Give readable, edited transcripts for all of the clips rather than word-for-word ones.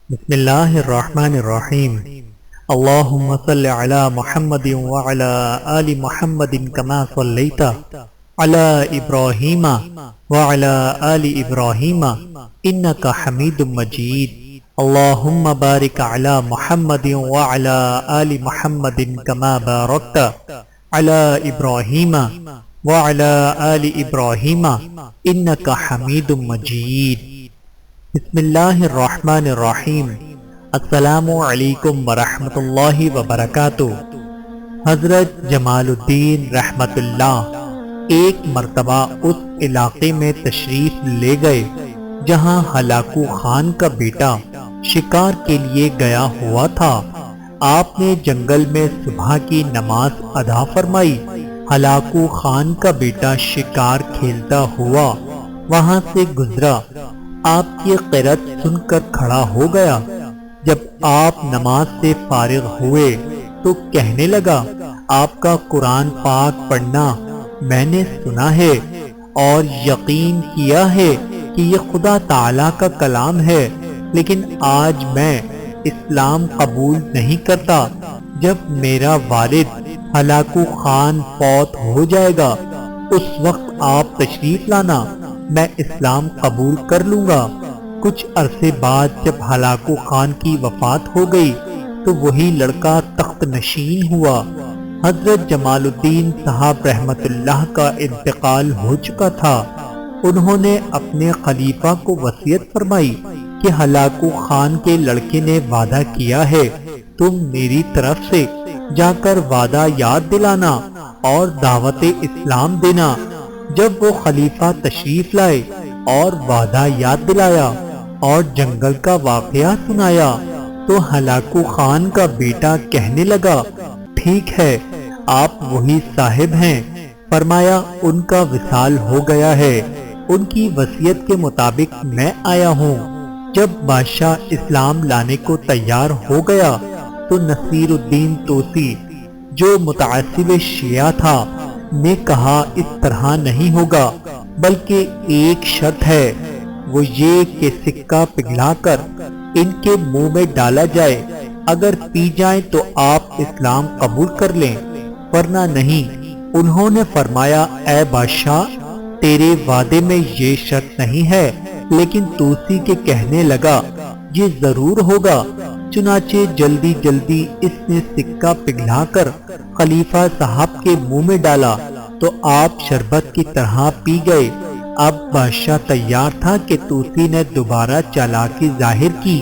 بسم اللہ الرحمن الرحیم اللہم صل علی محمد وعلی آل محمد کما صلیت علی ابراہیم وعلی آل ابراہیم انک حمید مجید اللہم بارک علی محمد وعلی آل محمد کما بارکت علی ابراہیم وعلی آل ابراہیم انک حمید مجید۔ بسم اللہ الرحمن الرحیم۔ السلام علیکم ورحمۃ اللہ وبرکاتہ۔ حضرت جمال الدین رحمت اللہ ایک مرتبہ اس علاقے میں تشریف لے گئے جہاں ہلاکو خان کا بیٹا شکار کے لیے گیا ہوا تھا۔ آپ نے جنگل میں صبح کی نماز ادا فرمائی۔ ہلاکو خان کا بیٹا شکار کھیلتا ہوا وہاں سے گزرا۔ آپ کی قرأت سن کر کھڑا ہو گیا۔ جب آپ نماز سے فارغ ہوئے تو کہنے لگا، آپ کا قرآن پاک پڑھنا میں نے سنا ہے اور یقین کیا ہے کہ یہ خدا تعالیٰ کا کلام ہے، لیکن آج میں اسلام قبول نہیں کرتا۔ جب میرا والد ہلاکو خان فوت ہو جائے گا اس وقت آپ تشریف لانا، میں اسلام قبول کر لوں گا۔ کچھ عرصے بعد جب ہلاکو خان کی وفات ہو گئی تو وہی لڑکا تخت نشین ہوا۔ حضرت جمال الدین صاحب رحمت اللہ کا انتقال ہو چکا تھا۔ انہوں نے اپنے خلیفہ کو وصیت فرمائی کہ ہلاکو خان کے لڑکے نے وعدہ کیا ہے، تم میری طرف سے جا کر وعدہ یاد دلانا اور دعوت اسلام دینا۔ جب وہ خلیفہ تشریف لائے اور وعدہ یاد دلایا اور جنگل کا واقعہ سنایا تو ہلاکو خان کا بیٹا کہنے لگا، ٹھیک ہے آپ وہی صاحب ہیں۔ فرمایا ان کا وصال ہو گیا ہے، ان کی وصیت کے مطابق میں آیا ہوں۔ جب بادشاہ اسلام لانے کو تیار ہو گیا تو نصیر الدین توسی جو متعصب شیعہ تھا نے کہا، اس طرح نہیں ہوگا، بلکہ ایک شرط ہے، وہ یہ کہ سکہ پگھلا کر ان کے منہ میں ڈالا جائے، اگر پی جائیں تو آپ اسلام قبول کر لیں ورنہ نہیں۔ انہوں نے فرمایا، اے بادشاہ تیرے وعدے میں یہ شرط نہیں ہے، لیکن توسی کے کہنے لگا یہ ضرور ہوگا۔ چنانچہ جلدی جلدی اس نے سکہ پگھلا کر خلیفہ صاحب کے منہ میں ڈالا تو آپ شربت کی طرح پی گئے۔ اب بادشاہ تیار تھا کہ توسی نے دوبارہ چالاکی ظاہر کی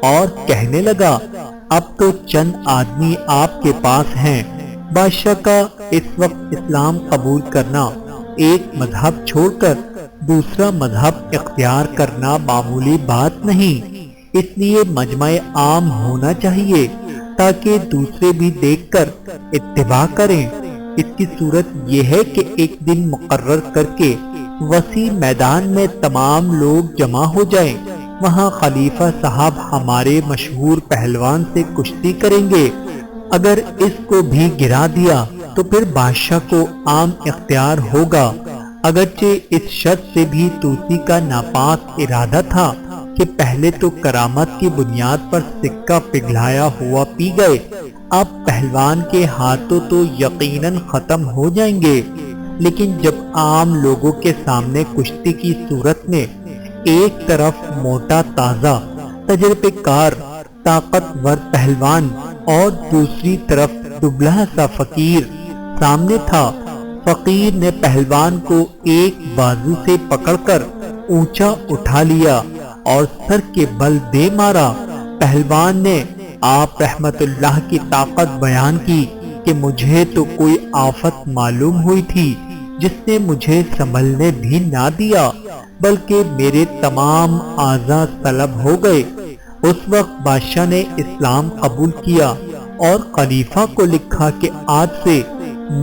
اور کہنے لگا، اب تو چند آدمی آپ کے پاس ہیں۔ بادشاہ کا اس وقت اسلام قبول کرنا، ایک مذہب چھوڑ کر دوسرا مذہب اختیار کرنا معمولی بات نہیں، اس لیے مجمع عام ہونا چاہیے تاکہ دوسرے بھی دیکھ کر اتباع کریں۔ اس کی صورت یہ ہے کہ ایک دن مقرر کر کے وسیع میدان میں تمام لوگ جمع ہو جائیں، وہاں خلیفہ صاحب ہمارے مشہور پہلوان سے کشتی کریں گے، اگر اس کو بھی گرا دیا تو پھر بادشاہ کو عام اختیار ہوگا۔ اگرچہ اس شرط سے بھی توسی کا ناپاک ارادہ تھا کہ پہلے تو کرامت کی بنیاد پر سکہ پگھلایا ہوا پی گئے، اب پہلوان کے ہاتھوں تو یقیناً ختم ہو جائیں گے، لیکن جب عام لوگوں کے سامنے کشتی کی صورت میں ایک طرف موٹا تازہ تجربے کار طاقتور پہلوان اور دوسری طرف دبلا سا فقیر سامنے تھا، فقیر نے پہلوان کو ایک بازو سے پکڑ کر اونچا اٹھا لیا اور سر کے بل دے مارا۔ پہلوان نے آپ رحمت اللہ کی طاقت بیان کی کہ مجھے تو کوئی آفت معلوم ہوئی تھی جس نے مجھے سنبھلنے بھی نہ دیا، بلکہ میرے تمام اعضاء سلب ہو گئے۔ اس وقت بادشاہ نے اسلام قبول کیا اور خلیفہ کو لکھا کہ آج سے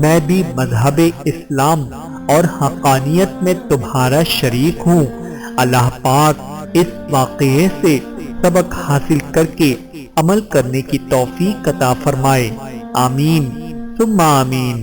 میں بھی مذہب اسلام اور حقانیت میں تمہارا شریک ہوں۔ اللہ پاک اس واقعے سے سبق حاصل کر کے عمل کرنے کی توفیق عطا فرمائے، آمین ثم آمین۔